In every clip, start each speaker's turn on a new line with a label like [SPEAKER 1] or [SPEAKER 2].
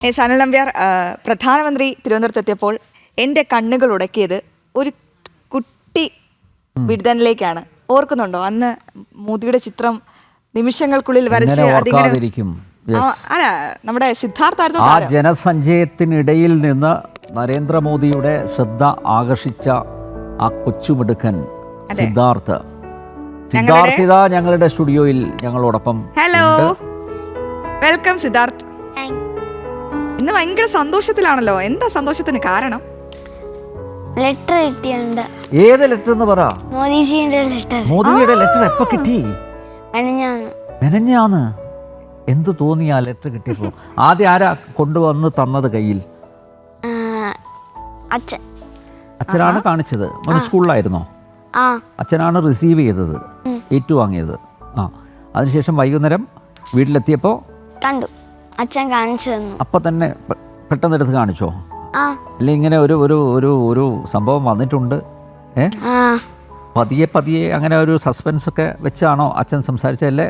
[SPEAKER 1] സനൽ നമ്പ്യാർ പ്രധാനമന്ത്രി തിരുവനന്തപുരത്തെത്തിയപ്പോൾ എൻ്റെ കണ്ണുകൾ ഉടക്കിയത് ഒരു കുട്ടി വിടുതനിലേക്കാണ്. ഓർക്കുന്നുണ്ടോ? അന്ന് മോദിയുടെ ചിത്രം നിമിഷങ്ങൾക്കുള്ളിൽ വരച്ച് അല്ല, നമ്മുടെ സിദ്ധാർത്ഥായിരുന്നു.
[SPEAKER 2] ആ ജനസഞ്ചയത്തിനിടയിൽ നിന്ന് നരേന്ദ്രമോദിയുടെ ശ്രദ്ധ ആകർഷിച്ച ആ കൊച്ചുമിടുക്കൻ സിദ്ധാർത്ഥ് ഞങ്ങളുടെ സ്റ്റുഡിയോയിൽ ഞങ്ങളോടൊപ്പം.
[SPEAKER 1] Hello, welcome Siddharth. ഇന്ന് ഭയങ്കര സന്തോഷത്തിലാണല്ലോ. എന്താ സന്തോഷത്തിന് കാരണം?
[SPEAKER 3] ലെറ്റർ കിട്ടിയുണ്ട്.
[SPEAKER 2] ഏത് ലെറ്റർ എന്ന് പറ?
[SPEAKER 3] മോദിജിയുടെ
[SPEAKER 2] ലെറ്റർ എപ്പോ കിട്ടി? മെനഞ്ഞാന്ന്. എന്തു തോന്നി ആ ലെറ്റർ കിട്ടിയപ്പോ? ആദ്യം ആരാ കൊണ്ടുവന്ന് തന്നത് കയ്യിൽ? അച്ഛനാണ് കാണിച്ചത്. സ്കൂളിലായിരുന്നോ? അച്ഛനാണ് റിസീവ് ചെയ്തത്, ഏറ്റുവാങ്ങിയത്. അതിനുശേഷം വൈകുന്നേരം വീട്ടിലെത്തിയപ്പോ
[SPEAKER 3] കണ്ടു, അച്ഛൻ കാണിച്ചു തന്നു.
[SPEAKER 2] അപ്പൊ തന്നെ പെട്ടെന്ന് എടുത്ത് കാണിച്ചോ? അല്ലെ ഇങ്ങനെ ഒരു ഒരു ഒരു ഒരു സംഭവം വന്നിട്ടുണ്ട്, പതിയെ പതിയെ അങ്ങനെ ഒരു സസ്പെൻസ് ഒക്കെ വെച്ചാണോ അച്ഛൻ സംസാരിച്ചല്ലേ?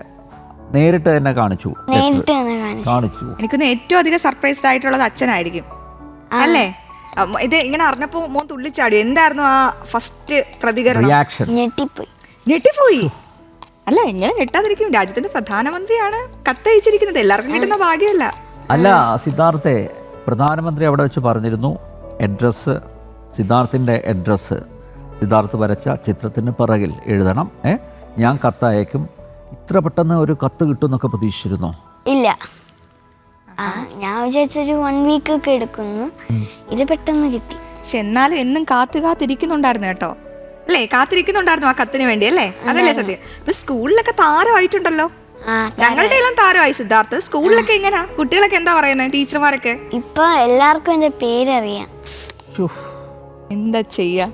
[SPEAKER 2] നേരിട്ട് തന്നെ കാണിച്ചു? കാണിച്ചു.
[SPEAKER 1] എനിക്കൊന്ന് ഏറ്റവും അധികം സർപ്രൈസ്ഡ് ആയിട്ടുള്ളത് അച്ഛനായിരിക്കും അല്ലേ? ഇത് ഇങ്ങനെ അറിഞ്ഞപ്പോ മോൻ തുള്ളിച്ചാടി. എന്തായിരുന്നു ആ ഫസ്റ്റ് പ്രതികരണം?
[SPEAKER 2] റിയാക്ഷൻ?
[SPEAKER 1] ഞെട്ടിപ്പോയി. അല്ല, എങ്ങനെ ഞെട്ടാതിരിക്കും? രാജ്യത്തിന്റെ പ്രധാനമന്ത്രിയാണ് കത്തയച്ചിരിക്കുന്നത്. എല്ലാവർക്കും കിട്ടുന്ന ഭാഗ്യമല്ല.
[SPEAKER 2] അല്ല സിദ്ധാർത്ഥെ, പ്രധാനമന്ത്രി അവിടെ വെച്ച് പറഞ്ഞിരുന്നു അഡ്രസ്സ്, സിദ്ധാർത്ഥിൻ്റെ അഡ്രസ്സ് സിദ്ധാർത്ഥ് വരച്ച ചിത്രത്തിന് പിറകിൽ എഴുതണം. ഞാൻ കത്തയക്കും. ഇത്ര പെട്ടെന്ന് ഒരു കത്ത് കിട്ടുമെന്നൊക്കെ പ്രതീക്ഷിച്ചിരുന്നോ?
[SPEAKER 3] ഇല്ല, ഞാൻ വിചാരിച്ചൊരു 1 വീക്ക് ഒക്കെ എടുക്കുന്നു. ഇത് പെട്ടെന്ന് കിട്ടി.
[SPEAKER 1] പക്ഷെ എന്നാലും എന്നും കാത്തിരിക്കുന്നുണ്ടായിരുന്നു കേട്ടോ, അല്ലേ? കാത്തിരിക്കുന്നുണ്ടായിരുന്നു ആ കത്തിന് വേണ്ടി, അല്ലേ? അതല്ലേ സത്യം? ഇപ്പൊ സ്കൂളിലൊക്കെ താരമായിട്ടുണ്ടല്ലോ. ഞങ്ങളുടെ എല്ലാം താരമായി സിദ്ധാർത്ഥ്. സ്കൂളിലൊക്കെ എങ്ങനെയാ? കുട്ടികളൊക്കെ എന്താ പറയുന്നത്? ടീച്ചർമാരൊക്കെ
[SPEAKER 3] ഇപ്പൊ എല്ലാവർക്കും എന്റെ പേരറിയാം.
[SPEAKER 1] എന്താ ചെയ്യാ?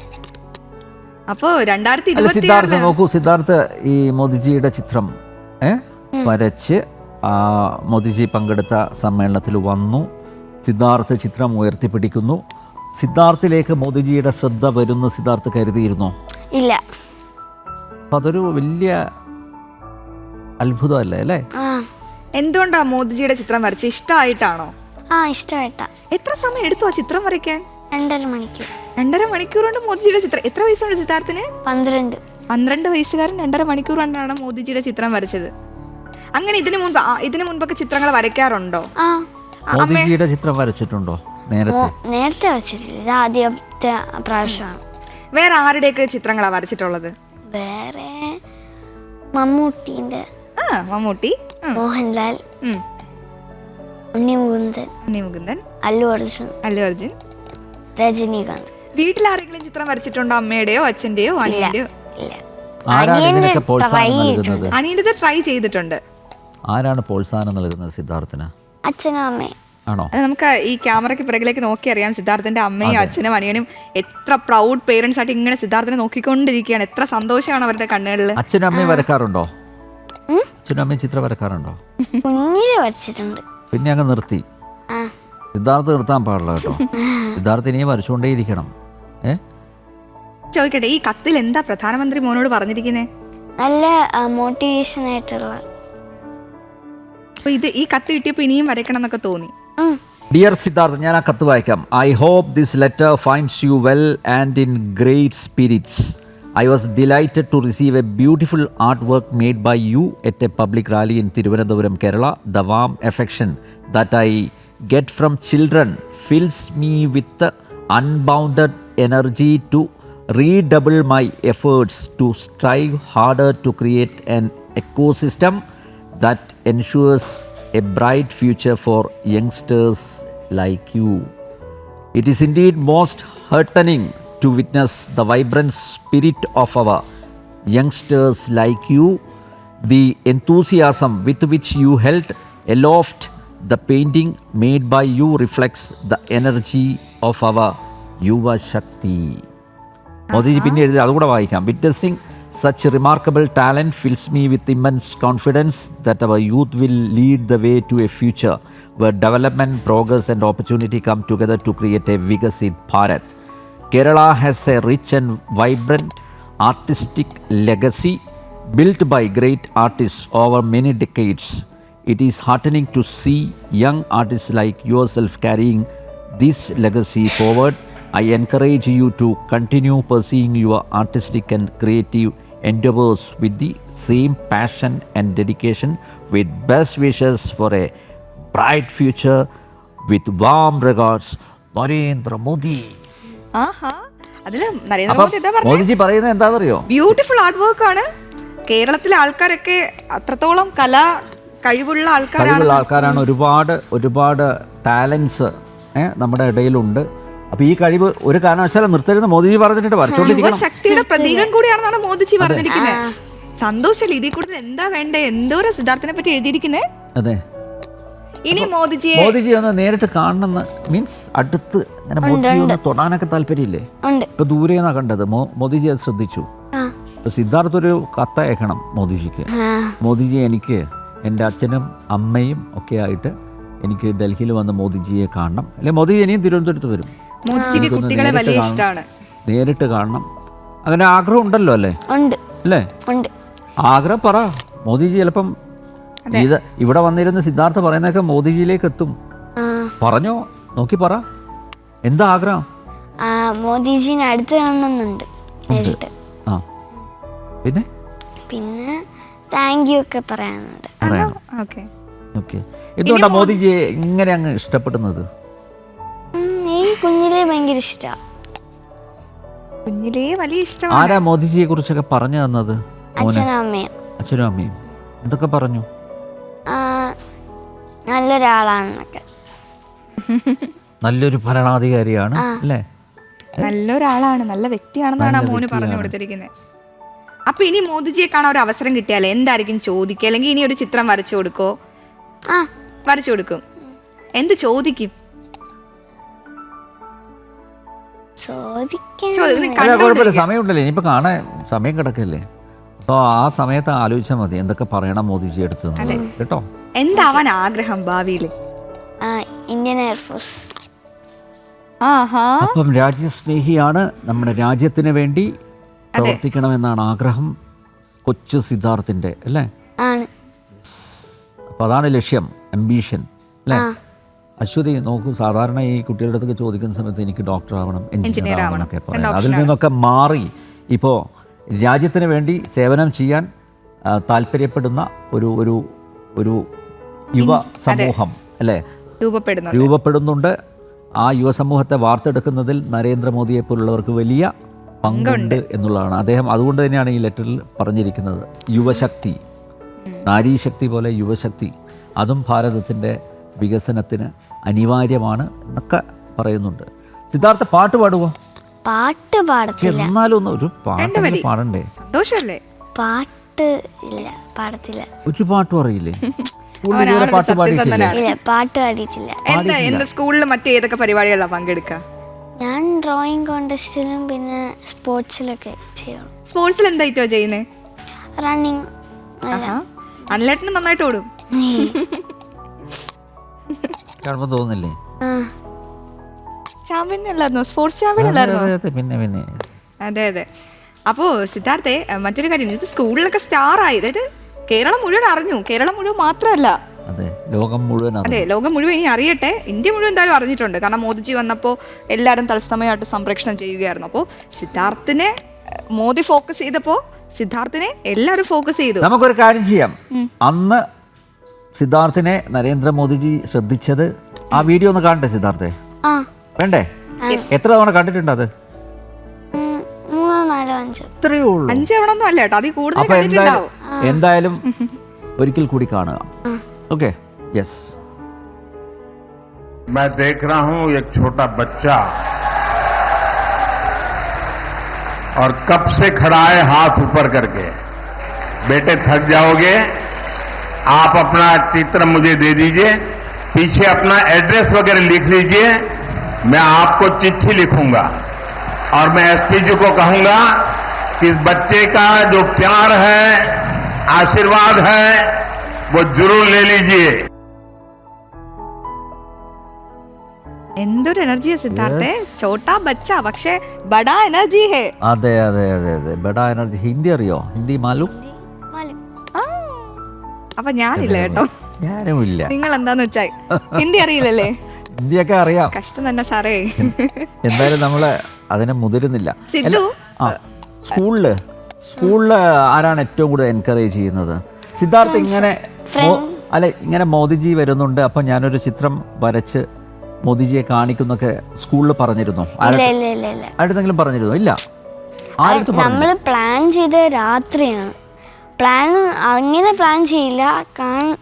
[SPEAKER 1] അപ്പോ 2020
[SPEAKER 2] നോക്കൂ, സിദ്ധാർത്ഥ് ഈ മോദിജിയുടെ ചിത്രം വരച്ച് മോദിജി പങ്കെടുത്ത സമ്മേളനത്തിൽ വന്നു. സിദ്ധാർത്ഥ് ചിത്രം ഉയർത്തിപ്പിടിക്കുന്നു. സിദ്ധാർത്ഥിലേക്ക് മോദിജിയുടെ ശ്രദ്ധ വരുന്ന സിദ്ധാർത്ഥ് കരുതിയിരുന്നോ?
[SPEAKER 3] ഇല്ല.
[SPEAKER 2] അതൊരു വലിയ അത്ഭുതമല്ലേ, അല്ലേ?
[SPEAKER 1] എന്തുകൊണ്ടാ മോദിജിയുടെ ചിത്രം വരച്ച്? ഇഷ്ടമായിട്ടാണോ?
[SPEAKER 3] ഇഷ്ടമായിട്ടാ.
[SPEAKER 1] എത്ര സമയം എടുത്തു ആ ചിത്രം വരയ്ക്കാൻ?
[SPEAKER 3] 2.5 മണിക്കൂർ.
[SPEAKER 1] 2.5 മണിക്കൂർ കൊണ്ട് മോദിജിയുടെ ചിത്രം. എത്ര വയസ്സുണ്ട് സിദ്ധാർത്ഥിന്?
[SPEAKER 3] 12
[SPEAKER 1] വയസ്സുകാരൻ 2.5 മണിക്കൂർ കൊണ്ടാണ് മോദിജിയുടെ ചിത്രം വരച്ചത്. അങ്ങനെ ഇതിനു മുൻപൊക്കെ ചിത്രങ്ങൾ വരയ്ക്കാറുണ്ടോ?
[SPEAKER 2] മോദിജിയുടെ ചിത്രം വരച്ചിട്ടുണ്ടോ?
[SPEAKER 3] നേരത്തെ വരച്ചിട്ടില്ല, ഇത് ആദ്യത്തെ പ്രാവശ്യമാണ്.
[SPEAKER 1] വേറെ ആരുടെയൊക്കെ ചിത്രങ്ങളാ വരച്ചിട്ടുള്ളത്?
[SPEAKER 3] വേറെ മമ്മൂട്ടി, മോഹൻലാൽ, ഉണ്ണിമുകുന്ദൻ, അല്ലു അർജുൻ, രജനീകാന്ത്.
[SPEAKER 1] വീട്ടിൽ ആരെങ്കിലും ചിത്രം വരച്ചിട്ടുണ്ടോ? അമ്മയുടെയോ അച്ഛന്റെയോ അനിയന്റെയോ? അനിയന്റെ ട്രൈ ചെയ്തിട്ടുണ്ട്.
[SPEAKER 2] ആരാണ് പ്രോത്സാഹനം നൽകുന്നത് സിദ്ധാർത്ഥിന്?
[SPEAKER 3] അച്ഛനും അമ്മയും.
[SPEAKER 2] ആണോ?
[SPEAKER 1] നമുക്ക് ഈ ക്യാമറയ്ക്ക് പിറകിലേക്ക് നോക്കി അറിയാം. സിദ്ധാർത്ഥിന്റെ അമ്മയും അച്ഛനും അനിയനും എത്ര പ്രൗഡ് പേരൻസ് ആയിട്ട് ഇങ്ങനെ സിദ്ധാർത്ഥിനെ നോക്കിക്കൊണ്ടിരിക്കുകയാണ്. എത്ര സന്തോഷമാണ് അവരുടെ കണ്ണുകളിൽ.
[SPEAKER 2] അച്ഛനും അമ്മയും വരക്കാറുണ്ടോ? അച്ഛനും അമ്മയും ചിത്രം വരക്കാറുണ്ടോ?
[SPEAKER 3] കുഞ്ഞിലെ വരച്ചിട്ടുണ്ട്,
[SPEAKER 2] പിന്നെ അങ്ങ് നിർത്തി. സിദ്ധാർത്ഥ് നിർത്താൻ പാടില്ല കേട്ടോ. സിദ്ധാർത്ഥ് ഇനിയും വരച്ചുകൊണ്ടേയിരിക്കണം.
[SPEAKER 1] ചോദിക്കട്ടെ, ഈ കത്തിൽ എന്താ പ്രധാനമന്ത്രി മോനോട് പറഞ്ഞിരിക്കുന്നത്?
[SPEAKER 3] നല്ല മോട്ടിവേഷൻ ആയിട്ടുള്ള.
[SPEAKER 1] ഈ കത്ത് കിട്ടിയപ്പോൾ ഇനിയും വരയ്ക്കണം എന്നൊക്കെ തോന്നി.
[SPEAKER 2] ഡിയർ സിദ്ധാർത്ഥ്, ഞാൻ ആ കത്ത് വായിക്കാം. I hope this letter finds you well and in great spirits. I was delighted to receive a beautiful artwork made by you at a public rally in Thiruvananthapuram, Kerala. The warm affection that I get from children fills me with unbounded energy to redouble my efforts to strive harder to create an ecosystem that ensures a bright future for youngsters like you. It is indeed most heartening to witness the vibrant spirit of our youngsters like you, the enthusiasm with which you held aloft the painting made by you reflects the energy of our Yuva Shakti. Modiji പിന്നെ എഴുതി, അതുകൂടെ വായിക്കാം. Witnessing such remarkable talent fills me with immense confidence that our youth will lead the way to a future where development, progress and opportunity come together to create a Vikasit Bharat. Kerala has a rich and vibrant artistic legacy built by great artists over many decades. It is heartening to see young artists like yourself carrying this legacy forward. I encourage you to continue pursuing your artistic and creative endeavors with the same passion and dedication. With best wishes for a bright future. With warm regards, Narendra Modi.
[SPEAKER 1] ആഹാ അതില് നരേന്ദ്രമോദി എന്താ പറഞ്ഞത്?
[SPEAKER 2] മോദിജി പറയുന്നത് എന്താണെന്നറിയോ?
[SPEAKER 1] Beautiful art work ആണ്. കേരളത്തിലെ ആൾക്കാരൊക്കെ അത്രത്തോളം കഴിവുള്ള
[SPEAKER 2] ആൾക്കാരാണ്. ഒരുപാട് ടാലൻസ് നമ്മുടെ ഇടയിലുണ്ട്. അപ്പൊ ഈ കഴിവ് ഒരു കാരണവശാലും നിർത്തരുത് മോദിജി പറഞ്ഞിട്ട് വരച്ചോണ്ടിരിക്കണം.
[SPEAKER 1] ശക്തിയുടെ പ്രതീകം കൂടിയാണെന്നാണ് മോദിജി പറഞ്ഞിരിക്കുന്നത്. സന്തോഷല്ലേ? ഇതിൽ കൂടുതൽ എന്താ വേണ്ടേ? എന്തോരം സിദ്ധാർത്ഥിനെ പറ്റി എഴുതിയിരിക്കുന്നത്.
[SPEAKER 2] അതെ,
[SPEAKER 1] ഇനി മോദിജി
[SPEAKER 2] ഒന്ന് നേരിട്ട് കാണണമെന്ന് മീൻസ് അടുത്ത് ഇങ്ങനെ മോദിജി ഒന്ന് തൊടാനൊക്കെ താല്പര്യമില്ലേ? ഇപ്പൊ ദൂരെന്നാ കണ്ടത്. മോദിജി അത് ശ്രദ്ധിച്ചു. ഇപ്പൊ സിദ്ധാർത്ഥ് ഒരു കത്ത് അയക്കണം മോദിജിക്ക്. മോദിജി, എനിക്ക് എൻ്റെ അച്ഛനും അമ്മയും ഒക്കെ ആയിട്ട് എനിക്ക് ഡൽഹിയിൽ വന്ന് മോദിജിയെ കാണണം. അല്ലെ മോദിജി ഇനിയും തിരുവനന്തപുരത്ത് വരും.
[SPEAKER 1] മോദിജിക്ക് കുട്ടികളെ വലിയ ഇഷ്ടമാണ്.
[SPEAKER 2] നേരിട്ട് കാണണം. അങ്ങനെ ആഗ്രഹം ഉണ്ടല്ലോ അല്ലേ? അല്ലേ? ആഗ്രഹം പറ. മോദിജി ചിലപ്പം ഇവിടെ വന്നിരുന്ന സിദ്ധാർത്ഥ പറയുന്നതൊക്കെ മോദിജിയിലേക്ക് എത്തും. പറഞ്ഞോ, നോക്കി പറ. എന്താ ആഗ്രഹം?
[SPEAKER 3] മോദിജിനെ അടുത്ത് കാണണമെന്നുണ്ട് നേരിട്ട്. പിന്നെ താങ്ക് യു ഒക്കെ പറയാനുണ്ട്.
[SPEAKER 2] എന്തുകൊണ്ടാ മോദിജിയെ ഇങ്ങനെ അങ്ങ് ഇഷ്ടപ്പെടുന്നത്?
[SPEAKER 3] കുഞ്ഞിലേ ഭയങ്കര ഇഷ്ടമാണ്.
[SPEAKER 1] കുഞ്ഞിലേ വലിയ ഇഷ്ടമാണ്.
[SPEAKER 2] ആരാ മോദിജിയെ കുറിച്ചൊക്കെ പറഞ്ഞു തന്നത്?
[SPEAKER 3] അച്ഛനും
[SPEAKER 2] അമ്മയും. എന്തൊക്കെ പറഞ്ഞു?
[SPEAKER 3] നല്ലൊരാളാണെന്നൊക്കെ.
[SPEAKER 1] നല്ലൊരു ഭരണാധികാരിയാണ് അല്ലേ? നല്ലൊരാളാണ്, നല്ല വ്യക്തിയാണെന്നാണ് ആ മോന് പറഞ്ഞു കൊടുത്തിരിക്കുന്നത്. അപ്പൊ ഇനി മോദിജിയെ കാണാൻ ഒരു അവസരം കിട്ടിയാലേ എന്തായിരിക്കും ചോദിക്കുക? അല്ലെങ്കിൽ ഇനി ഒരു ചിത്രം വരച്ചു കൊടുക്കോ? വരച്ചു കൊടുക്കും. എന്ത് ചോദിക്കും?
[SPEAKER 2] സമയമുണ്ടല്ലേ, ഇനിയിപ്പോ കാണാൻ സമയം കിടക്കല്ലേ. അപ്പോൾ ആ സമയത്ത് ആലോചിച്ചാൽ മതി എന്തൊക്കെ പറയണം മോദിജി എടുത്ത് കേട്ടോ.
[SPEAKER 1] എന്താവാൻ ആഗ്രഹം ഭാവിയിൽ?
[SPEAKER 3] Indian air force.
[SPEAKER 2] അപ്പം രാജ്യസ്നേഹിയാണ്, നമ്മുടെ രാജ്യത്തിന് വേണ്ടി പ്രവർത്തിക്കണമെന്നാണ് ആഗ്രഹം കൊച്ചു സിദ്ധാർത്ഥിന്റെ അല്ലേ? അപ്പൊ അതാണ് ലക്ഷ്യം, അംബീഷൻ അല്ലേ? അശ്വതി നോക്കൂ, സാധാരണ ഈ കുട്ടികളുടെ അടുത്തൊക്കെ ചോദിക്കുന്ന സമയത്ത് എനിക്ക് ഡോക്ടർ ആവണം, എഞ്ചിനീയർ ആവണം എന്നൊക്കെ പറയാം. അതിൽ നിന്നൊക്കെ മാറി ഇപ്പോൾ രാജ്യത്തിന് വേണ്ടി സേവനം ചെയ്യാൻ താല്പര്യപ്പെടുന്ന ഒരു യുവ സമൂഹം അല്ലേ രൂപപ്പെടുന്നുണ്ട്. ആ യുവസമൂഹത്തെ വാർത്തെടുക്കുന്നതിൽ നരേന്ദ്രമോദിയെ പോലുള്ളവർക്ക് വലിയ പങ്കുണ്ട് എന്നുള്ളതാണ് അദ്ദേഹം. അതുകൊണ്ട് തന്നെയാണ് ഈ ലെറ്ററിൽ പറഞ്ഞിരിക്കുന്നത് യുവശക്തി, നാരീശക്തി പോലെ യുവശക്തി, അതും ഭാരതത്തിൻ്റെ വികസനത്തിന് അനിവാര്യമാണ് എന്നൊക്കെ പറയുന്നുണ്ട്. സിദ്ധാർത്ഥ പാട്ട് പാടുവോ?
[SPEAKER 3] പാട്ട് പാടത്തില്ല.
[SPEAKER 2] എന്നാലും ഒരു പാട്ട് പാടണ്ടേ?
[SPEAKER 1] സന്തോഷല്ലേ?
[SPEAKER 3] പാട്ട് ഇല്ല, പാടത്തില്ല.
[SPEAKER 2] ഒരു പാട്ടും അറിയില്ലേ?
[SPEAKER 3] പാട്ട് പാടിയിട്ടില്ല.
[SPEAKER 1] സ്കൂളിൽ മറ്റേതൊക്കെ പരിപാടികളിലാണ് പങ്കെടുക്കുക?
[SPEAKER 3] ഞാൻ ഡ്രോയിങ് കോൺടെസ്റ്റിലും പിന്നെ സ്പോർട്സിലൊക്കെ ചെയ്യണം.
[SPEAKER 1] സ്പോർട്സിൽ എന്തായിട്ടോ ചെയ്യുന്നത്?
[SPEAKER 3] റണ്ണിങ്.
[SPEAKER 1] അനലേട്ടന് നന്നായിട്ട് ഓടും
[SPEAKER 2] തോന്നുന്നില്ലേ?
[SPEAKER 1] ചാമ്പ്യൻ അല്ലായിരുന്നോ? സ്പോർട്സ് ചാമ്പ്യൻ അല്ലായിരുന്നോ?
[SPEAKER 2] പിന്നെ
[SPEAKER 1] അതെ അതെ. അപ്പോൾ സിദ്ധാർത്ഥെ, മറ്റൊരു കാര്യം, ഇപ്പൊ സ്കൂളിലൊക്കെ സ്റ്റാർ ആയി, അതായത് കേരളം മുഴുവൻ അറിഞ്ഞു. കേരളം മുഴുവൻ മാത്രമല്ല,
[SPEAKER 2] ലോകം മുഴുവൻ.
[SPEAKER 1] അതെ, ലോകം മുഴുവൻ ഇനി അറിയട്ടെ. ഇന്ത്യ മുഴുവൻ എന്തായാലും അറിഞ്ഞിട്ടുണ്ട്. കാരണം മോദിജി വന്നപ്പോൾ എല്ലാവരും തത്സമയമായിട്ട് സംപ്രേഷണം ചെയ്യുകയായിരുന്നു. അപ്പോൾ സിദ്ധാർത്ഥിനെ മോദി ഫോക്കസ് ചെയ്തപ്പോൾ സിദ്ധാർത്ഥിനെ എല്ലാവരും ഫോക്കസ് ചെയ്തു.
[SPEAKER 2] നമുക്കൊരു കാര്യം ചെയ്യാം. അന്ന് സിദ്ധാർത്ഥിനെ നരേന്ദ്രമോദിജി ശ്രദ്ധിച്ചത് ആ വീഡിയോ ഒന്ന് കാണട്ടെ സിദ്ധാർത്ഥെ? വേണ്ടേ? എത്ര തവണ കണ്ടിട്ടുണ്ട് അത്?
[SPEAKER 1] 5 തവണ ഒന്നും അല്ല കേട്ടോ, അതിൽ കൂടുതൽ കണ്ടിട്ടുണ്ടാവും.
[SPEAKER 2] എന്തായാലും ഒരിക്കൽ കൂടി കാണുക. ओके यस
[SPEAKER 4] मैं देख रहा हूं एक छोटा बच्चा और कब से खड़ा है हाथ ऊपर करके. बेटे थक जाओगे, आप अपना चित्र मुझे दे दीजिए, पीछे अपना एड्रेस वगैरह लिख लीजिए, मैं आपको चिट्ठी लिखूंगा और मैं एसपी जी को कहूंगा कि इस बच्चे का जो प्यार है, आशीर्वाद है, वो जरूर ले लीजिए.
[SPEAKER 1] എന്തൊരു എനർജിയാ സിദ്ധാർത്ഥെ. ചോട്ടാ ബച്ച പക്ഷേ ബഡാ എനർജി ഹേ.
[SPEAKER 2] അതെ അതെ അതെ അതെ, ബഡാ എനർജി. ഹിന്ദി അറിയോ? ഹിന്ദി മാലൂം?
[SPEAKER 1] അപ്പൊ ഞാനില്ല കേട്ടോ.
[SPEAKER 2] ഞാനും ഇല്ല.
[SPEAKER 1] നിങ്ങൾ എന്താന്ന് വെച്ചാൽ ഹിന്ദി അറിയില്ലല്ലേ?
[SPEAKER 2] ഹിന്ദിയൊക്കെ അറിയാം.
[SPEAKER 1] കഷ്ടം തന്നെ സാറേ.
[SPEAKER 2] എന്തായാലും നമ്മള് അതിനെ മുതിരുന്നില്ല.
[SPEAKER 1] സിദ്ധു,
[SPEAKER 2] സ്കൂളില് ആരാണ് ഏറ്റവും കൂടുതൽ എൻകറേജ് ചെയ്യുന്നത്? സിദ്ധാർത്ഥ് ഇങ്ങനെ ഇങ്ങനെ മോദിജി വരുന്നുണ്ട്, അപ്പൊ ഞാനൊരു ചിത്രം വരച്ച് മോദിജിയെ കാണിക്കുന്നൊക്കെ സ്കൂളിൽ പറഞ്ഞിരുന്നോ? ആരുടെങ്കിലും പറഞ്ഞിരുന്നോ? ഇല്ല.
[SPEAKER 3] നമ്മൾ പ്ലാൻ ചെയ്ത രാത്രിയാണ്. അങ്ങനെ പ്ലാൻ ചെയ്യില്ല. കാരണം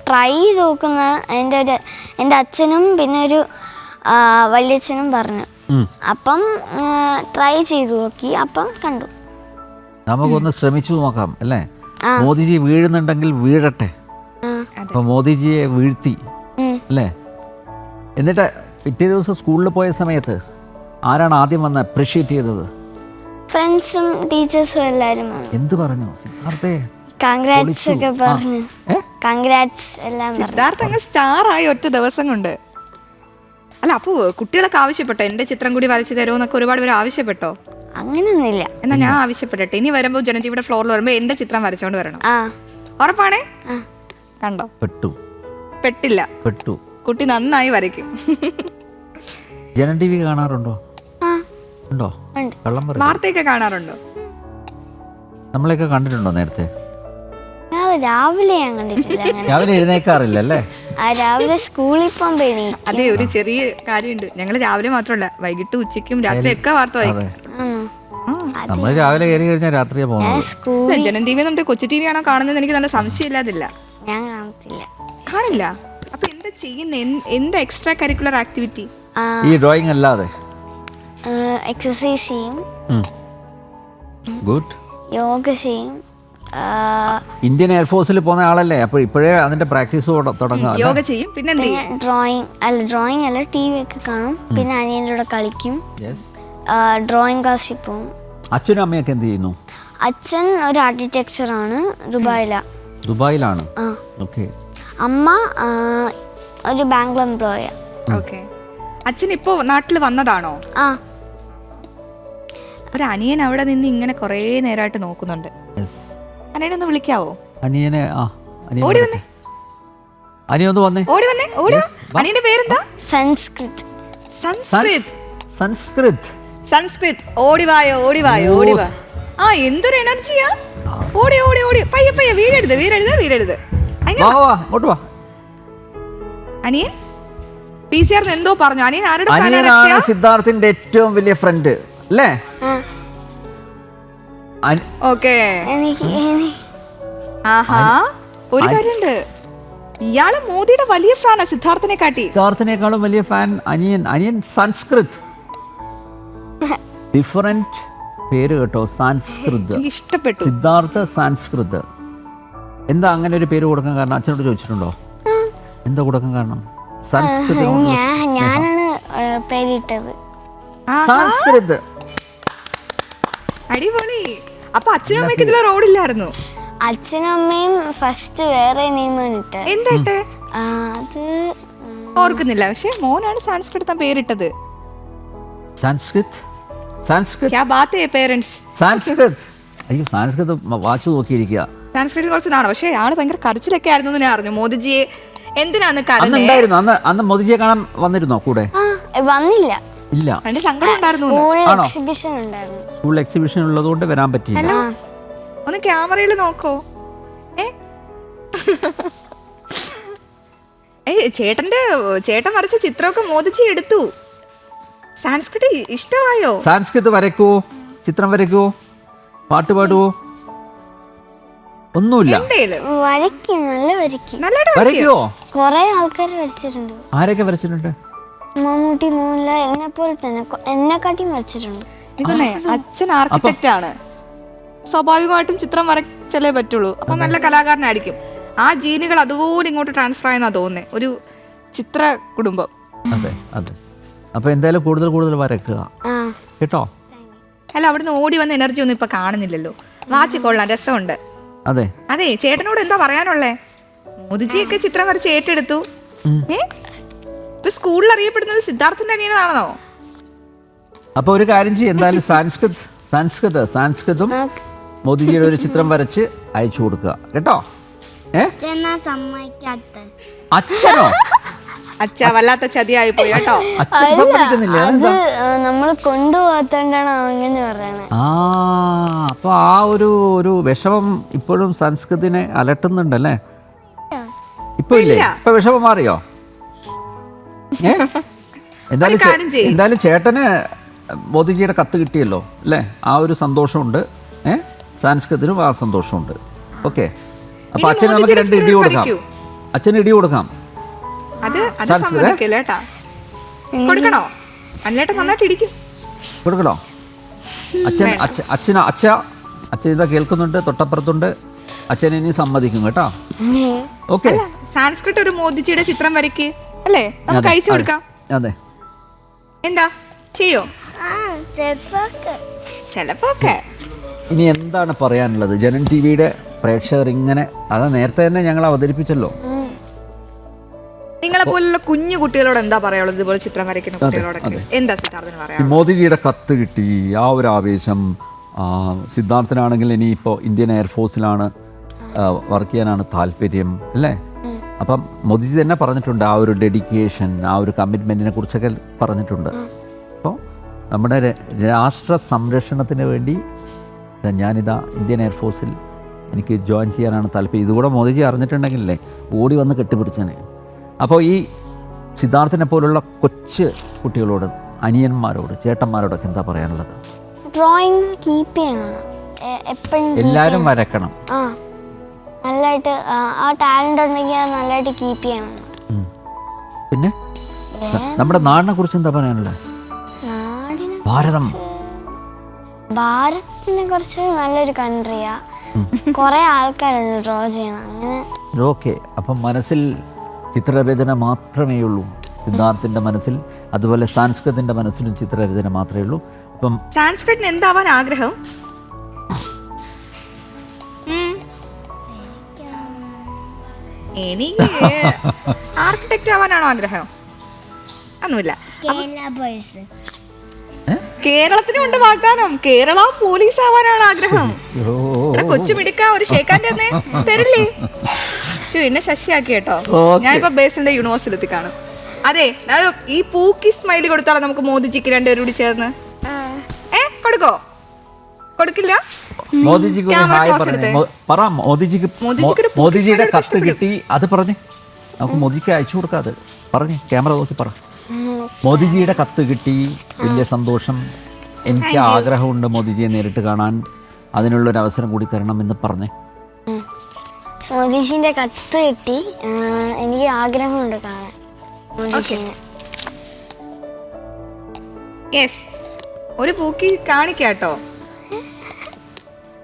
[SPEAKER 3] ട്രൈ ചെയ്ത് നോക്കുന്ന എൻ്റെ അച്ഛനും പിന്നെ ഒരു വല്യച്ഛനും പറഞ്ഞു. അപ്പം ട്രൈ ചെയ്തു നോക്കി, അപ്പം കണ്ടു.
[SPEAKER 2] നമുക്കൊന്ന് ശ്രമിച്ചു നോക്കാം അല്ലേ? മോദിജി വീഴുന്നുണ്ടെങ്കിൽ വീഴട്ടെ. അപ്പൊ മോദിജിയെ വീഴ്ത്തി അല്ലേ? എന്നിട്ട് പിറ്റേ ദിവസം സ്കൂളിൽ പോയ സമയത്ത് ആരാണ് ആദ്യം വന്ന് അപ്രീഷിയേറ്റ് ചെയ്തത്?
[SPEAKER 3] ഫ്രണ്ട്സും ടീച്ചേഴ്സും എല്ലാവരും
[SPEAKER 2] എന്ത് പറഞ്ഞു? സിദ്ധാർത്ഥേ
[SPEAKER 3] കൺഗ്രാറ്റ്സ് ഒക്കെ പറഞ്ഞു. കൺഗ്രാറ്റ്സ് എല്ലാം.
[SPEAKER 1] സിദ്ധാർത്ഥ് അങ്ങ് സ്റ്റാർ ആയി ഒറ്റ ദിവസം കൊണ്ട്. അല്ല, അപ്പൊ കുട്ടികളൊക്കെ ആവശ്യപ്പെട്ടോ എന്റെ ചിത്രം കൂടി വരച്ചു തരുമോ എന്നൊക്കെ ഒരുപാട് പേര് ആവശ്യപ്പെട്ടോ?
[SPEAKER 3] അങ്ങനെയൊന്നുമില്ല.
[SPEAKER 1] എന്നാ ഞാൻ ആവശ്യപ്പെടട്ടെ, ഇനി വരുമ്പോ ജനജീവിയുടെ ഫ്ലോറിൽ വരുമ്പോ എന്റെ ചിത്രം വരച്ചോണ്ട് വരണം. ഉറപ്പാണേ? കണ്ടോ? പെട്ടില്ല. കുട്ടി നന്നായി വരയ്ക്കും.
[SPEAKER 2] ജനം ടി വി കാണാറുണ്ടോ? ഉണ്ടോ?
[SPEAKER 1] വാർത്തയൊക്കെ കാണാറുണ്ടോ?
[SPEAKER 2] നമ്മളെയൊക്കെ കണ്ടിട്ടുണ്ടോ നേരത്തെ?
[SPEAKER 3] രാവിലെ ഞാൻ കണ്ടിട്ടില്ല.
[SPEAKER 2] രാവിലെ എഴുന്നേക്കാറില്ല അല്ലേ?
[SPEAKER 3] രാവിലെ സ്കൂളിൽ പോകുമ്പോ.
[SPEAKER 1] അതെ, ഒരു ചെറിയ കാര്യമുണ്ട്. ഞങ്ങള് രാവിലെ മാത്രമല്ല, വൈകിട്ട് ഉച്ചയ്ക്കും രാത്രി ഒക്കെ വാർത്ത വായിക്കും.
[SPEAKER 2] നമ്മൾ രാവിലെ കയറി കഴിഞ്ഞാൽ രാത്രിയാ പോകുന്നത്.
[SPEAKER 1] ജനം ടി വി നമ്മുടെ കൊച്ചു ടി വി ആണോ കാണുന്നത് എനിക്ക് നല്ല സംശയമില്ലാതില്ല.
[SPEAKER 3] ഞാൻ കാണത്തില്ല.
[SPEAKER 1] കാണില്ല? അപ്പൊ എന്താ ചെയ്യുന്ന? എന്താ എക്സ്ട്രാ കരിക്കുലർ ആക്ടിവിറ്റി?
[SPEAKER 2] ഈ ഡ്രോയിങ് അല്ലാതെ
[SPEAKER 3] എക്സസൈസ് ചെയ്യും,
[SPEAKER 2] ഗുഡ്,
[SPEAKER 3] യോഗ ചെയ്യും.
[SPEAKER 2] ഇന്ത്യൻ എയർഫോഴ്സിൽ പോകുന്ന ആളല്ലേ, അപ്പൊ ഇപ്പോഴേ അതിന്റെ പ്രാക്ടീസ് തുടങ്ങുക.
[SPEAKER 1] യോഗ ചെയ്യും, പിന്നെ
[SPEAKER 3] ഡ്രോയിങ് അല്ല ടി വി ഒക്കെ കാണും. പിന്നെ അനിയൻ്റെ കൂടെ കളിക്കും. ഡ്രോയിങ് ക്ലാസ്സിൽ പോകും.
[SPEAKER 2] അച്ഛനും അമ്മയൊക്കെ എന്ത് ചെയ്യുന്നു?
[SPEAKER 3] അച്ഛൻ ഒരു ആർക്കിടെക്ചറാണ്, ദുബായിലാണ്.
[SPEAKER 2] ഓക്കെ.
[SPEAKER 3] അമ്മ ഒരു ബാങ്ക് എംപ്ലോയി.
[SPEAKER 1] ഓക്കെ. അച്ഛൻ ഇപ്പോ നാട്ടിൽ വന്നതാണോ? ഒരു അനിയൻ അവിടെ നിന്ന് ഇങ്ങനെ കുറേ നേരമായിട്ട് നോക്കുന്നുണ്ട്. അനിയനെ ഒന്ന് വിളിക്കാവോ?
[SPEAKER 2] അനിയനെ
[SPEAKER 1] ഓടി വന്നേ.
[SPEAKER 2] അനിയൊന്ന് വന്നേ.
[SPEAKER 1] ഓടി വന്നേ. അനിയന്റെ പേരെന്താ? സംസ്കൃത്. ഓടി വായോ. എന്തൊരു എനർജിയാ. ഓടി. പയ്യെ വീഴരുത്.
[SPEAKER 2] അനിയൻ
[SPEAKER 1] PCR എന്തോ പറഞ്ഞു. അനിയൻ ആരുടെ?
[SPEAKER 2] അനിയനാണ് സിദ്ധാർത്ഥിന്റെ ഏറ്റവും വലിയ ഫ്രണ്ട് അല്ലേ?
[SPEAKER 1] ഓക്കേ. ഒരു കാര്യമുണ്ട്, ഇയാള് മോദിയുടെ വലിയ ഫാനാ
[SPEAKER 2] സിദ്ധാർത്ഥിനെക്കാളും വലിയ ഫാൻ അനിയൻ സംസ്കൃത്. ഡിഫറെന്റ് പേര് കേട്ടോ, സംസ്കൃത്.
[SPEAKER 1] ഇഷ്ടപ്പെട്ടു.
[SPEAKER 2] സിദ്ധാർത്ഥ സംസ്കൃത്. എന്താ അങ്ങനെ ഒരു പേര് കൊടുക്കാൻ കാരണം? അച്ഛനോട് ചോദിച്ചിട്ടുണ്ടോ എന്താ കൊടുക്കാൻ കാരണം?
[SPEAKER 3] ഞാനാണ് പേരിട്ടത്.
[SPEAKER 2] സംസ്കൃത്.
[SPEAKER 1] അടിപൊളി. അപ്പൊ അച്ഛനും അമ്മയ്ക്ക് ഇതിലെ റോഡില്ലായിരുന്നു?
[SPEAKER 3] അച്ഛനും അമ്മയും ഫസ്റ്റ് വേറെ നെയിമാണ് ഇട്ടത്.
[SPEAKER 1] എന്താ
[SPEAKER 3] അത്
[SPEAKER 1] ഓർക്കുന്നില്ല, പക്ഷെ മോനാണ് സംസ്കൃതം പേരിട്ടത്.
[SPEAKER 2] സംസ്കൃത്.
[SPEAKER 1] ക്യാ ബാത് ഹേ പേരന്റ്സ്.
[SPEAKER 2] അയ്യോ, സംസ്കൃതം വാച്ച് നോക്കിയിരിക്കുക.
[SPEAKER 1] സംസ്കൃതം കുറച്ചതാണ്, പക്ഷെ ആള് ഭയങ്കര കരച്ചിലൊക്കെ ആയിരുന്നു ഞാൻ അറിഞ്ഞു. മോദിജിയെ എന്തിനാന്ന്
[SPEAKER 2] അന്ന് മോദിജിയെ കാണാൻ വന്നിരുന്നോ കൂടെ?
[SPEAKER 3] വന്നില്ല.
[SPEAKER 2] ഇല്ല.
[SPEAKER 3] സ്കൂൾ
[SPEAKER 2] എക്സിബിഷൻ ഉള്ളതുകൊണ്ട് വരാൻ പറ്റില്ല.
[SPEAKER 1] ഒന്ന് ക്യാമറയിൽ നോക്കോ. ചേട്ടൻ വരച്ച ചിത്രമൊക്കെ മോദിജി എടുത്തു. സംസ്കൃത് ഇഷ്ടമായോ?
[SPEAKER 2] സംസ്കൃത് വരയ്ക്കോ, ചിത്രം വരയ്ക്കോ, പാട്ട് പാടുവോ? ഒന്നുമില്ല. വരയ്ക്കോ?
[SPEAKER 3] കൊറേ ആൾക്കാർ വരച്ചിട്ടുണ്ട്.
[SPEAKER 2] ആരൊക്കെ വരച്ചിട്ടുണ്ട്?
[SPEAKER 3] മമ്മൂട്ടി, മോഹൻലാൽ, എന്നെ പോലെ തന്നെ എന്നെക്കാട്ടിയും വരച്ചിട്ടുണ്ട്.
[SPEAKER 1] അച്ഛൻ ആർക്കിടെക്റ്റ് ആണ്, സ്വാഭാവികമായിട്ടും ചിത്രം വരച്ചല്ലേ പറ്റുള്ളൂ. അപ്പൊ നല്ല കലാകാരനായിരിക്കും. ആ ജീനുകൾ അതുപോലെ ഇങ്ങോട്ട് ട്രാൻസ്ഫർ ആയെന്നാ തോന്നുന്നേ, ഒരു ചിത്ര കുടുംബം.
[SPEAKER 2] അതെ. അപ്പൊ എന്തായാലും കൂടുതൽ വരക്കുക കേട്ടോ.
[SPEAKER 1] അല്ല, അവിടുന്ന് ഓടി വന്ന എനർജി ഒന്നും ഇപ്പൊ കാണുന്നില്ലല്ലോ. വാച്ച് കൊള്ളാം, രസമുണ്ട്. അതെ, ചേട്ടനോട് എന്താ പറയാനുള്ളേ? മോദിജിയൊക്കെ ചിത്രം വരച്ച് ഏറ്റെടുത്തു. ഇപ്പൊ സ്കൂളിൽ അറിയപ്പെടുന്നത് സിദ്ധാർത്ഥിന്റെ അനിയനാണോ?
[SPEAKER 2] അപ്പൊ ഒരു കാര്യം ചെയ്യും, എന്തായാലും സംസ്കൃതും മോദിജിയുടെ ഒരു ചിത്രം വരച്ച് അയച്ചു കൊടുക്കുക കേട്ടോ.
[SPEAKER 3] സമ്മതിക്കാത്ത
[SPEAKER 2] അച്ഛനോ?
[SPEAKER 1] അച്ഛ വല്ലാത്ത ചതിയായി പോയി കേട്ടോ.
[SPEAKER 2] അച്ഛൻ സമ്മതിക്കുന്നില്ല.
[SPEAKER 3] അത് നമ്മൾ കൊണ്ടുപോകാത്തോണ്ടാണ് അങ്ങനെ പറയണേ.
[SPEAKER 2] അപ്പൊ ആ ഒരു വിഷമം ഇപ്പോഴും സംസ്കൃതിനെ അലട്ടുന്നുണ്ടല്ലേ? ഇപ്പൊ ഇല്ലേ? ഇപ്പൊ വിഷമം മാറിയോ? എന്തായാലും ചേട്ടന് മോദിജിയുടെ കത്ത് കിട്ടിയല്ലോ അല്ലേ? ആ ഒരു സന്തോഷമുണ്ട്. സംസ്കൃതിനും ആ സന്തോഷമുണ്ട്. ഓക്കെ, അപ്പൊ അച്ഛന് നമുക്ക് 2 ഇടി കൊടുക്കാം. അച്ഛന് ഇടി കൊടുക്കാം.
[SPEAKER 1] കൊടുക്കണോ? അല്ലേട്ടൻ നന്നായിട്ട് ഇടിക്കും.
[SPEAKER 2] കൊടുക്കണോ? അച്ഛൻ ഇതാ കേൾക്കുന്നുണ്ട്, തൊട്ടപ്പുറത്തുണ്ട്. അച്ഛൻ ഇനി സമ്മതിക്കും കേട്ടോ. ഓക്കെ,
[SPEAKER 1] സാൻസ്ക്രിറ്റ് ഒരു മോദിജിയുടെ ചിത്രം വരയ്ക്ക് അല്ലേ? നമുക്ക് അയച്ചു കൊടുക്കാം.
[SPEAKER 2] അതെ,
[SPEAKER 1] എന്താ ചെയ്യോ? ചിലപ്പോ ഒക്കെ.
[SPEAKER 2] ഇനി എന്താണ് പറയാനുള്ളത്? ജനൻ ടി വിയുടെ പ്രേക്ഷകർ ഇങ്ങനെ, അത് നേരത്തെ തന്നെ ഞങ്ങൾ അവതരിപ്പിച്ചല്ലോ.
[SPEAKER 1] നിങ്ങളെ പോലുള്ള കുഞ്ഞു കുട്ടികളോട് എന്താ പറയാനുള്ളത്? ഇതുപോലെ ചിത്രം വരയ്ക്കുന്ന കുട്ടികളോടൊക്കെ എന്താ സിദ്ധാർത്ഥന് പറയാം?
[SPEAKER 2] മോദിജിയുടെ കത്ത് കിട്ടി, ആ ഒരു ആവേശം. സിദ്ധാർത്ഥനാണെങ്കിൽ ഇനിയിപ്പോൾ ഇന്ത്യൻ എയർഫോഴ്സിലാണ് വർക്ക് ചെയ്യാനാണ് താല്പര്യം അല്ലേ? അപ്പം മോദിജി തന്നെ പറഞ്ഞിട്ടുണ്ട് ആ ഒരു ഡെഡിക്കേഷൻ, ആ ഒരു കമ്മിറ്റ്മെൻറ്റിനെ കുറിച്ചൊക്കെ പറഞ്ഞിട്ടുണ്ട്. അപ്പോൾ നമ്മുടെ രാഷ്ട്ര സംരക്ഷണത്തിന് വേണ്ടി ഞാനിതാ ഇന്ത്യൻ എയർഫോഴ്സിൽ എനിക്ക് ജോയിൻ ചെയ്യാനാണ് താല്പര്യം. ഇതുകൂടെ മോദിജി അറിഞ്ഞിട്ടുണ്ടെങ്കിലല്ലേ ഓടി വന്ന് കെട്ടിപ്പിടിച്ചേനെ. അപ്പോൾ ഈ സിദ്ധാർത്ഥനെ പോലുള്ള കൊച്ചു കുട്ടികളോട്, അനിയന്മാരോട്, ചേട്ടന്മാരോടൊക്കെ എന്താ പറയാനുള്ളത്?
[SPEAKER 3] ഡ്രോയിങ് കീപ്പ് ചെയ്യണം, എപ്പോഴും
[SPEAKER 2] എല്ലാവരും വരക്കണം.
[SPEAKER 3] നല്ലതായിട്ട് ആ ടാലന്റ് ഉണ്ടെങ്കിൽ അത് നല്ലതായിട്ട് കീപ്പ് ചെയ്യണം.
[SPEAKER 2] പിന്നെ നമ്മുടെ നാടിനെ കുറിച്ച് എന്താ പറയാനുള്ളത്?
[SPEAKER 3] ഭാരതത്തിനെ കുറിച്ച് നല്ലൊരു കൺട്രിയാ, കുറെ ആൾക്കാരുണ്ട് ഡ്രോ ചെയ്യണം അങ്ങനെ.
[SPEAKER 2] ഓക്കെ, അപ്പം മനസ്സിൽ ചിത്രരചന മാത്രമേ ഉള്ളൂ സിദ്ധാർത്ഥിൻ്റെ മനസ്സിൽ. അതുപോലെ സാൻസ്കൃതിൻ്റെ മനസ്സിലും ചിത്രരചന മാത്രമേ ഉള്ളൂ. അപ്പം
[SPEAKER 1] സാൻസ്ക്രിറ്റിന് എന്താവാൻ ആഗ്രഹം? എനിക്ക് ആർക്കിടെക്റ്റ് ആവാനാണോ ആഗ്രഹം? ഒന്നുമില്ല. കേരളത്തിനുണ്ട് വാഗ്ദാനം, കേരള പോലീസ് ആവാനാണ് ആഗ്രഹം. കൊച്ചു മിടുക്ക, ഒരു ഷേക്കാൻ്റെ തന്നെ തരില്ലേ? എന്നെ ശശിയാക്കി കേട്ടോ. ഞാനിപ്പോ ബേസിന്റെ യൂണിവേഴ്സിറ്റി കാണും. അതെ, ഈ പൂക്കി സ്മൈലി കൊടുത്താലോ നമുക്ക് മോദിജിക്ക് 2 പേരും കൂടി ചേർന്ന്? കൊടുക്കോ? കൊടുക്കില്ല?
[SPEAKER 2] മോദിജിയുടെ കത്ത് കിട്ടി, അത് പറഞ്ഞ് നമുക്ക് മോദിക്ക് അയച്ചു കൊടുക്കാം. അത് പറഞ്ഞ് ക്യാമറ നോക്കി പറ. മോദിജിയുടെ കത്ത് കിട്ടി, വലിയ സന്തോഷം. എനിക്ക് ആഗ്രഹമുണ്ട് മോദിജിയെ നേരിട്ട് കാണാൻ, അതിനുള്ളൊരു അവസരം കൂടി തരണം എന്ന് പറഞ്ഞേ.
[SPEAKER 3] മോദിജിന്റെ കത്ത് കിട്ടി, എനിക്ക് ആഗ്രഹമുണ്ട് കാണാൻ മോദിജിനെ.
[SPEAKER 1] യെസ്, ഒരു പൂക്കി കാണിക്കാട്ടോ,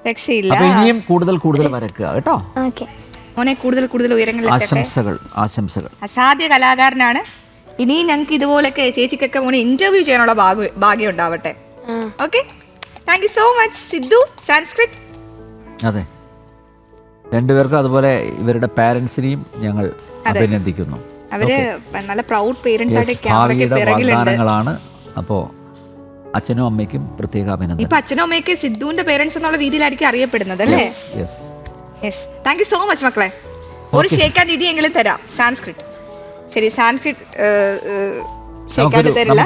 [SPEAKER 1] രക്ഷയില്ല.
[SPEAKER 2] ഇനിയും കൂടുതൽ വരക്കുക കേട്ടോ.
[SPEAKER 1] മോനെ കൂടുതൽ ഉയരങ്ങളിലെത്തട്ടെ.
[SPEAKER 2] ആശംസകൾ.
[SPEAKER 1] അസാധ്യ കലാകാരനാണ്. ഇനിയും ഞങ്ങൾക്ക് ഇതുപോലൊക്കെ ചേച്ചിക്കൊക്കെ മോനെ ഇന്റർവ്യൂ ചെയ്യാനുള്ള ഭാഗ്യം ഉണ്ടാവട്ടെ. Okay, thank you so much Sidhu, Sanskrit.
[SPEAKER 2] അതെ, രണ്ടുപേർക്കും അതുപോലെ ഇവരുടെ പാരന്റ്സിനെയും ഞങ്ങൾ അഭിനന്ദിക്കുന്നു.
[SPEAKER 1] അവര് നല്ല പ്രൗഡ് പേരൻസ് ആയിട്ട് ക്യാമറയ്ക്ക് പിറകിലുണ്ട്.
[SPEAKER 2] അപ്പോൾ അച്ഛനും അമ്മയ്ക്കും പ്രത്യേക അഭിനന്ദനം.
[SPEAKER 1] ഇപ്പൊ അച്ഛനും അമ്മയ്ക്ക് സിദ്ധുവിന്റെ പേരൻസ് എന്നുള്ള രീതിയിലായിരിക്കും അറിയപ്പെടുന്നത് അല്ലേ? താങ്ക് യു സോ മച്ച് മക്കളെ. ഒരു ഷേക്കാൻ ഇനിയെങ്കിലും തരാം സാൻസ്ക്രിറ്റ്. ശരി, സാൻസ്ക്രിറ്റ് ഷേക്കാൻ തരില്ല.